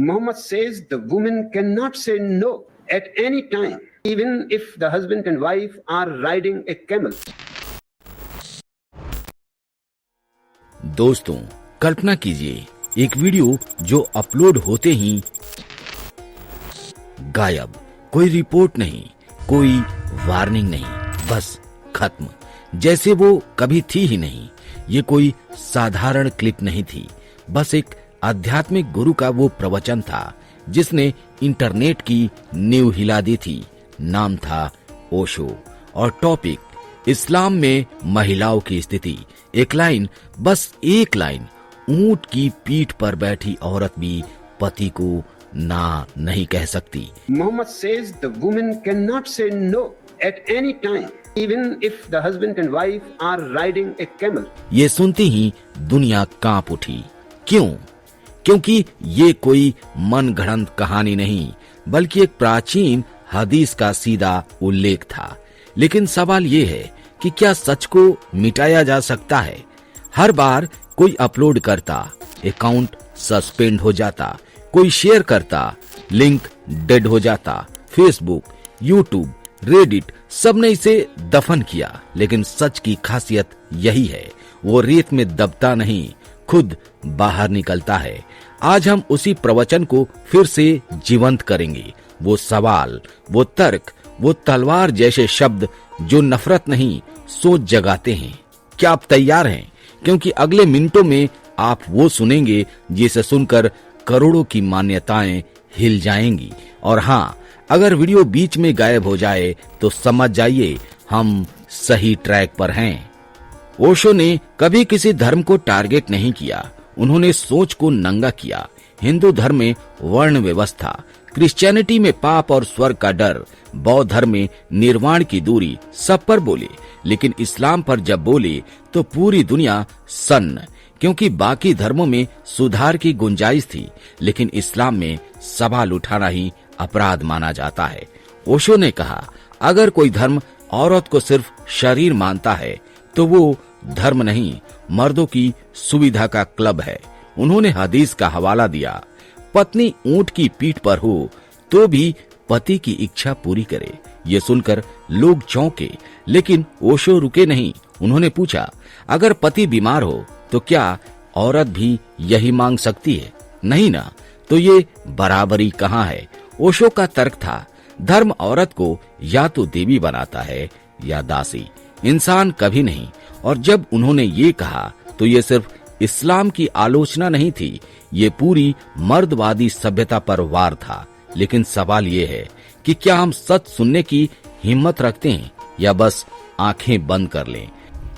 Muhammad says the woman cannot say no at any time, even if the husband and wife are riding a camel. दोस्तों, कल्पना कीजिए एक video जो upload होते ही गायब, कोई report नहीं, कोई वार्निंग नहीं, बस खत्म, जैसे वो कभी थी ही नहीं। ये कोई साधारण क्लिप नहीं थी, बस एक आध्यात्मिक गुरु का वो प्रवचन था जिसने इंटरनेट की नींव हिला दी थी। नाम था ओशो और टॉपिक इस्लाम में महिलाओं की स्थिति। एक लाइन, बस एक लाइन, ऊंट की पीठ पर बैठी औरत भी पति को ना नहीं कह सकती। Muhammad says the woman cannot say no at any time, even if the husband and wife are riding a camel. ये सुनते ही दुनिया कांप उठी। क्यों? क्योंकि ये कोई मन गढ़ंत कहानी नहीं, बल्कि एक प्राचीन हदीस का सीधा उल्लेख था। लेकिन सवाल ये है कि क्या सच को मिटाया जा सकता है? हर बार कोई अपलोड करता, अकाउंट सस्पेंड हो जाता, कोई शेयर करता, लिंक डेड हो जाता। फेसबुक, यूट्यूब, रेडिट, सबने इसे दफन किया। लेकिन सच की खासियत यही है, वो रेत में दबता नहीं, खुद बाहर निकलता है। आज हम उसी प्रवचन को फिर से जीवंत करेंगे। वो सवाल, वो तर्क, वो तलवार जैसे शब्द जो नफरत नहीं, सोच जगाते हैं। क्या आप तैयार हैं? क्योंकि अगले मिनटों में आप वो सुनेंगे जिसे सुनकर करोड़ों की मान्यताएं हिल जाएंगी। और हाँ, अगर वीडियो बीच में गायब हो जाए तो समझ जाइए हम सही ट्रैक पर हैं। ओशो ने कभी किसी धर्म को टारगेट नहीं किया, उन्होंने सोच को नंगा किया। हिंदू धर्म में वर्ण व्यवस्था, क्रिश्चियनिटी में पाप और स्वर्ग का डर, बौद्ध धर्म में निर्वाण की दूरी, सब पर बोले। लेकिन इस्लाम पर जब बोले तो पूरी दुनिया सन्न, क्योंकि बाकी धर्मों में सुधार की गुंजाइश थी, लेकिन इस्लाम में सवाल उठाना ही अपराध माना जाता है। ओशो ने कहा, अगर कोई धर्म औरत को सिर्फ शरीर मानता है तो वो धर्म नहीं, मर्दों की सुविधा का क्लब है। उन्होंने हदीस का हवाला दिया, पत्नी ऊंट की पीठ पर हो तो भी पति की इच्छा पूरी करे। ये सुनकर लोग चौंके, लेकिन ओशो रुके नहीं। उन्होंने पूछा, अगर पति बीमार हो तो क्या औरत भी यही मांग सकती है? नहीं ना, तो ये बराबरी कहाँ है? ओशो का तर्क था, धर्म औरत को या तो देवी बनाता है या दासी, इंसान कभी नहीं। और जब उन्होंने ये कहा तो ये सिर्फ इस्लाम की आलोचना नहीं थी, ये पूरी मर्दवादी सभ्यता पर वार था। लेकिन सवाल ये है कि क्या हम सच सुनने की हिम्मत रखते हैं या बस आंखें बंद कर लें?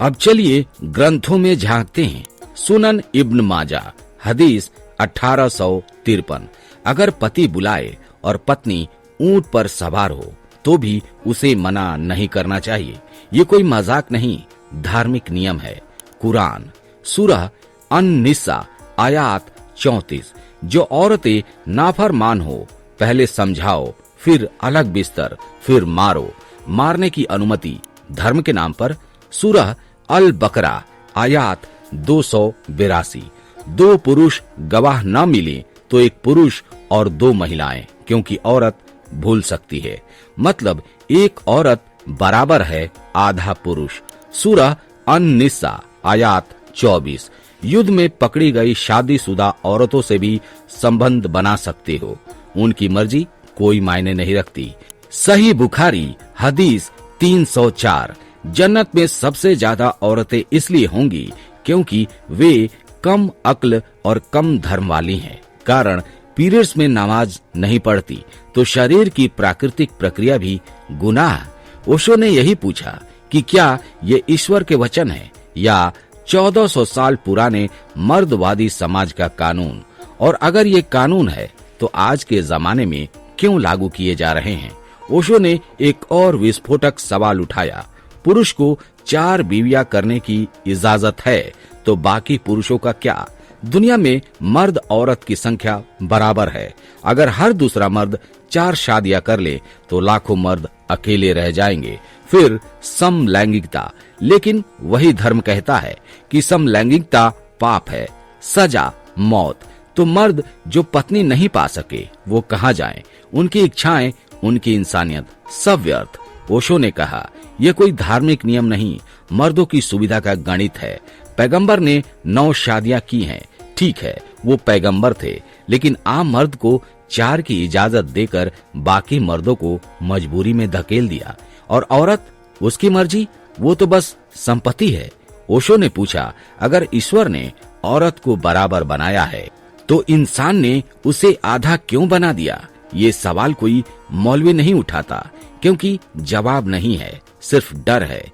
अब चलिए ग्रंथों में झांकते हैं। सुनन इब्न माजा, हदीस 1853, अगर पति बुलाए और पत्नी ऊंट पर सवार हो तो भी उसे मना नहीं करना चाहिए। ये कोई मजाक नहीं, धार्मिक नियम है। कुरान, सूरह अन-निसा, आयात 34, जो औरतें नाफरमान हो पहले समझाओ, फिर अलग बिस्तर, फिर मारो। मारने की अनुमति धर्म के नाम पर। सूरह अल बकरा, आयात 282, दो पुरुष गवाह न मिले तो एक पुरुष और दो महिलाएं, क्योंकि औरत भूल सकती है। मतलब एक औरत बराबर है आधा पुरुष। सूरह अन-निसा, आयात 24, युद्ध में पकड़ी गई शादीशुदा औरतों से भी संबंध बना सकते हो, उनकी मर्जी कोई मायने नहीं रखती। सही बुखारी, हदीस 304, जन्नत में सबसे ज्यादा औरतें इसलिए होंगी क्योंकि वे कम अक्ल और कम धर्म वाली हैं। कारण पीरियड्स में नमाज नहीं पढ़ती तो शरीर की प्राकृतिक प्रक्रिया भी गुनाह। ओशो ने यही पूछा कि क्या ये ईश्वर के वचन है या 1400 साल पुराने मर्दवादी समाज का कानून? और अगर ये कानून है तो आज के जमाने में क्यों लागू किए जा रहे हैं? ओशो ने एक और विस्फोटक सवाल उठाया, पुरुष को 4 बीवियां करने की इजाजत है तो बाकी पुरुषों का क्या? दुनिया में मर्द औरत की संख्या बराबर है। अगर हर दूसरा मर्द 4 शादियां कर ले तो लाखों मर्द अकेले रह जाएंगे। फिर समलैंगिकता, लेकिन वही धर्म कहता है कि समलैंगिकता पाप है, सजा मौत। तो मर्द जो पत्नी नहीं पा सके वो कहाँ जाएं? उनकी इच्छाएं, उनकी इंसानियत सब व्यर्थ। ओशो ने कहा, यह कोई धार्मिक नियम नहीं, मर्दों की सुविधा का गणित है। पैगंबर ने 9 शादियां की हैं, ठीक है वो पैगंबर थे, लेकिन आम मर्द को 4 की इजाजत देकर बाकी मर्दों को मजबूरी में धकेल दिया। और औरत, उसकी मर्जी, वो तो बस संपत्ति है। ओशो ने पूछा, अगर ईश्वर ने औरत को बराबर बनाया है तो इंसान ने उसे आधा क्यों बना दिया? ये सवाल कोई मौलवी नहीं उठाता, क्योंकि जवाब नहीं है, सिर्फ डर है।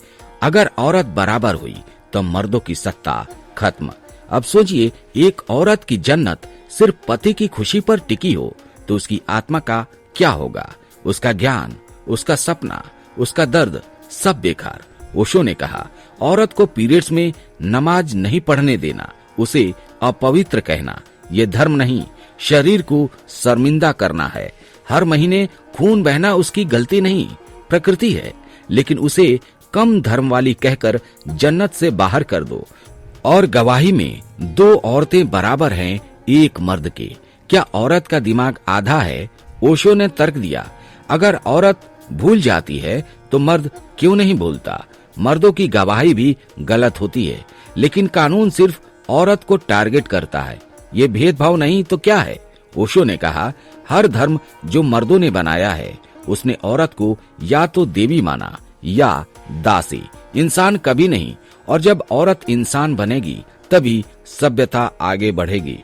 अगर औरत बराबर हुई तो मर्दों की सत्ता खत्म। अब सोचिए, एक औरत की जन्नत सिर्फ पति की खुशी पर टिकी हो तो उसकी आत्मा का क्या होगा? उसका ज्ञान, उसका सपना, उसका दर्द सब बेकार। ओशो ने कहा, औरत को पीरियड्स में नमाज नहीं पढ़ने देना, उसे अपवित्र कहना, ये धर्म नहीं, शरीर को शर्मिंदा करना है। हर महीने खून बहना उसकी गलती नहीं, प्रकृति है, लेकिन उसे कम धर्म वाली कहकर जन्नत से बाहर कर दो। और गवाही में 2 औरतें बराबर हैं एक मर्द के। क्या औरत का दिमाग आधा है? ओशो ने तर्क दिया, अगर औरत भूल जाती है तो मर्द क्यों नहीं भूलता? मर्दों की गवाही भी गलत होती है, लेकिन कानून सिर्फ औरत को टारगेट करता है। ये भेदभाव नहीं तो क्या है? ओशो ने कहा, हर धर्म जो मर्दों ने बनाया है उसने औरत को या तो देवी माना या दासी, इंसान कभी नहीं। और जब औरत इंसान बनेगी तभी सभ्यता आगे बढ़ेगी।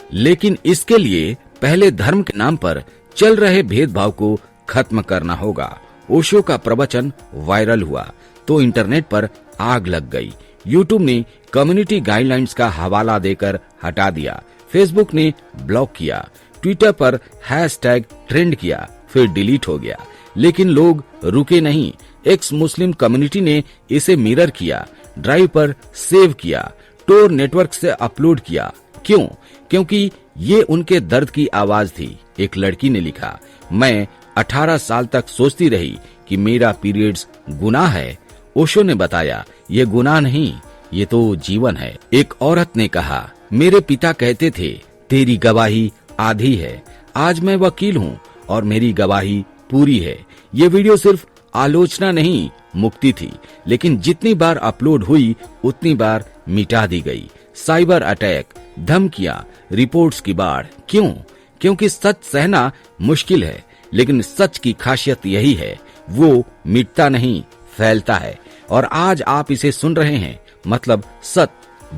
लेकिन इसके लिए पहले धर्म के नाम पर चल रहे भेदभाव को खत्म करना होगा। ओशो का प्रवचन वायरल हुआ तो इंटरनेट पर आग लग गई। यूट्यूब ने कम्युनिटी गाइडलाइंस का हवाला देकर हटा दिया, फेसबुक ने ब्लॉक किया, ट्विटर पर हैशटैग ट्रेंड किया, फिर डिलीट हो गया। लेकिन लोग रुके नहीं। एक्स मुस्लिम कम्युनिटी ने इसे मिरर किया, ड्राइव पर सेव किया, टोर नेटवर्क से अपलोड किया। क्यों? क्योंकि ये उनके दर्द की आवाज थी। एक लड़की ने लिखा, मैं 18 साल तक सोचती रही कि मेरा पीरियड्स गुनाह है। ओशो ने बताया, ये गुनाह नहीं, ये तो जीवन है। एक औरत ने कहा, मेरे पिता कहते थे तेरी गवाही आधी है। आज मैं वकील हूँ और मेरी गवाही पूरी है। ये वीडियो सिर्फ आलोचना नहीं, मुक्ति थी, लेकिन जितनी बार अपलोड हुई उतनी बार मिटा दी गई। साइबर अटैक, धमकियां, रिपोर्ट्स की बाढ़। क्यों? क्योंकि सच सहना मुश्किल है, लेकिन सच की खासियत यही है, वो मिटता नहीं, फैलता है। और आज आप इसे सुन रहे हैं, मतलब सच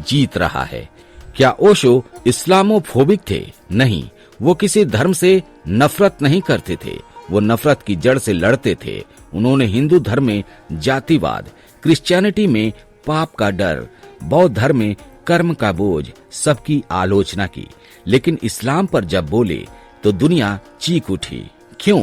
जीत रहा है। क्या ओशो इस्लामोफोबिक थे? नहीं, वो किसी धर्म से नफरत नहीं करते थे, वो नफरत की जड़ से लड़ते थे। उन्होंने हिंदू धर्म में जातिवाद, क्रिश्चियनिटी में पाप का डर, बौद्ध धर्म में कर्म का बोझ, सबकी आलोचना की। लेकिन इस्लाम पर जब बोले तो दुनिया चीख उठी। क्यों?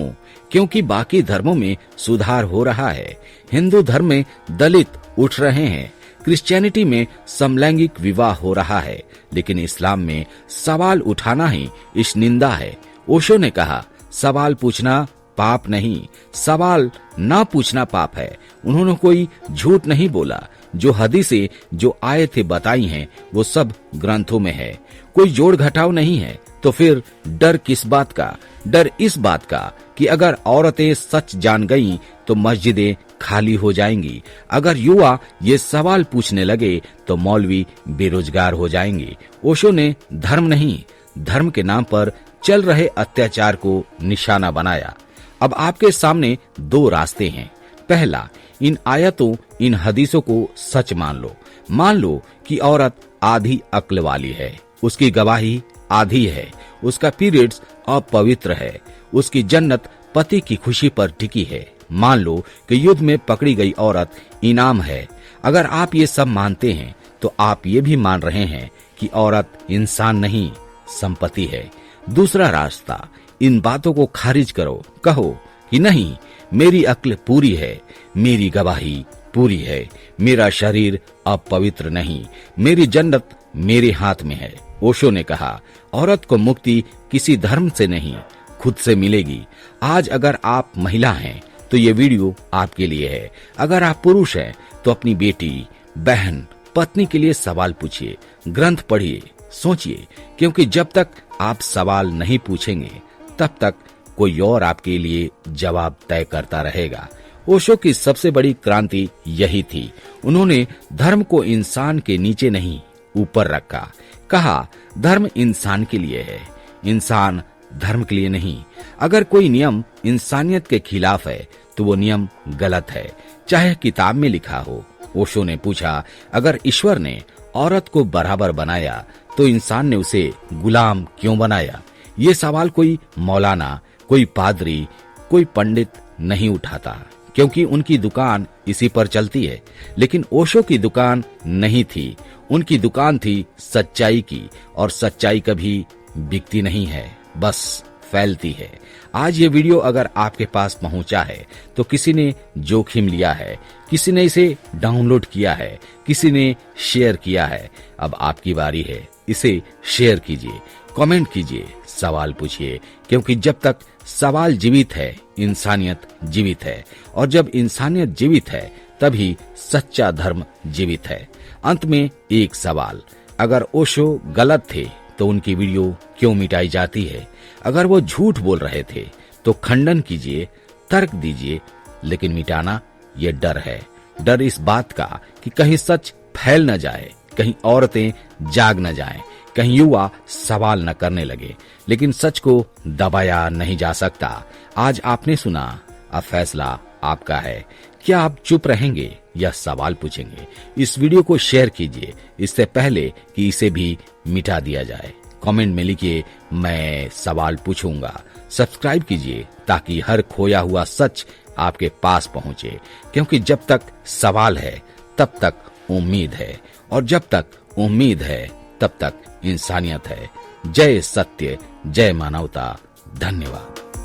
क्योंकि बाकी धर्मों में सुधार हो रहा है। हिंदू धर्म में दलित उठ रहे हैं, क्रिश्चियनिटी में समलैंगिक विवाह हो रहा है, लेकिन इस्लाम में सवाल उठाना ही इस निंदा है। ओशो ने कहा, सवाल पूछना पाप नहीं, सवाल ना पूछना पाप है। उन्होंने कोई झूठ नहीं बोला। जो हदीसें, जो आयतें बताई हैं, वो सब ग्रंथों में है। कोई जोड़ घटाव नहीं है। तो फिर डर किस बात का? डर इस बात का कि अगर औरतें सच जान गईं तो मस्जिदें खाली हो जाएंगी। अगर युवा ये सवाल पूछने लगे तो मौलवी बेरोजगार हो जाएंगे। ओशो ने धर्म नहीं, धर्म के नाम पर चल रहे अत्याचार को निशाना बनाया। अब आपके सामने 2 रास्ते हैं। पहला, इन आयतों, इन हदीसों को सच मान लो। मान लो कि औरत आधी अक्ल वाली है, उसकी गवाही आधी है, उसका पीरियड्स अपवित्र है, उसकी जन्नत पति की खुशी पर टिकी है। मान लो कि युद्ध में पकड़ी गई औरत इनाम है। अगर आप ये सब मानते हैं तो आप ये भी मान रहे हैं कि औरत इंसान नहीं, संपत्ति है। दूसरा रास्ता, इन बातों को खारिज करो, कहो कि नहीं, मेरी अक्ल पूरी है, मेरी गवाही पूरी है, मेरा शरीर अपवित्र नहीं, मेरी जन्नत मेरे हाथ में है। ओशो ने कहा, औरत को मुक्ति किसी धर्म से नहीं, खुद से मिलेगी। आज अगर आप महिला हैं तो ये वीडियो आपके लिए है। अगर आप पुरुष हैं तो अपनी बेटी, बहन, पत्नी के लिए सवाल पूछिए, ग्रंथ पढ़िए, सोचिए, क्योंकि जब तक आप सवाल नहीं पूछेंगे तब तक कोई और आपके लिए जवाब तय करता रहेगा। ओशो की सबसे बड़ी क्रांति यही थी। उन्होंने धर्म को इंसान के नीचे नहीं ऊपर रखा। कहा, धर्म इंसान के लिए है, इंसान धर्म के लिए नहीं। अगर कोई नियम इंसानियत के खिलाफ है तो वो नियम गलत है, चाहे किताब में लिखा हो। ओशो ने पूछा, अगर ईश्वर ने औरत को बराबर बनाया तो इंसान ने उसे गुलाम क्यों बनाया? ये सवाल कोई मौलाना, कोई पादरी, कोई पंडित नहीं उठाता, क्योंकि उनकी दुकान इसी पर चलती है। लेकिन ओशो की दुकान नहीं थी, उनकी दुकान थी सच्चाई की, और सच्चाई कभी बिकती नहीं है, बस फैलती है। आज ये वीडियो अगर आपके पास पहुंचा है तो किसी ने जोखिम लिया है, किसी ने इसे डाउनलोड किया है, किसी ने शेयर किया है। अब आपकी बारी है, इसे शेयर कीजिए, कमेंट कीजिए, सवाल पूछिए, क्योंकि जब तक सवाल जीवित है इंसानियत जीवित है, और जब इंसानियत जीवित है तभी सच्चा धर्म जीवित है। अंत में एक सवाल, अगर ओशो गलत थे तो उनकी वीडियो क्यों मिटाई जाती है? अगर वो झूठ बोल रहे थे तो खंडन कीजिए, तर्क दीजिए, लेकिन मिटाना ये डर है। डर इस बात का कि कहीं सच फैल न जाए, कहीं औरतें जाग न जाएं, कहीं युवा सवाल न करने लगे। लेकिन सच को दबाया नहीं जा सकता। आज आपने सुना, अब फैसला आपका है। क्या आप चुप रहेंगे या सवाल पूछेंगे? इस वीडियो को शेयर कीजिए इससे पहले कि इसे भी मिटा दिया जाए। कमेंट में लिखिए, मैं सवाल पूछूंगा। सब्सक्राइब कीजिए ताकि हर खोया हुआ सच आपके पास पहुंचे, क्योंकि जब तक सवाल है तब तक उम्मीद है, और जब तक उम्मीद है तब तक इंसानियत है। जय सत्य, जय मानवता। धन्यवाद।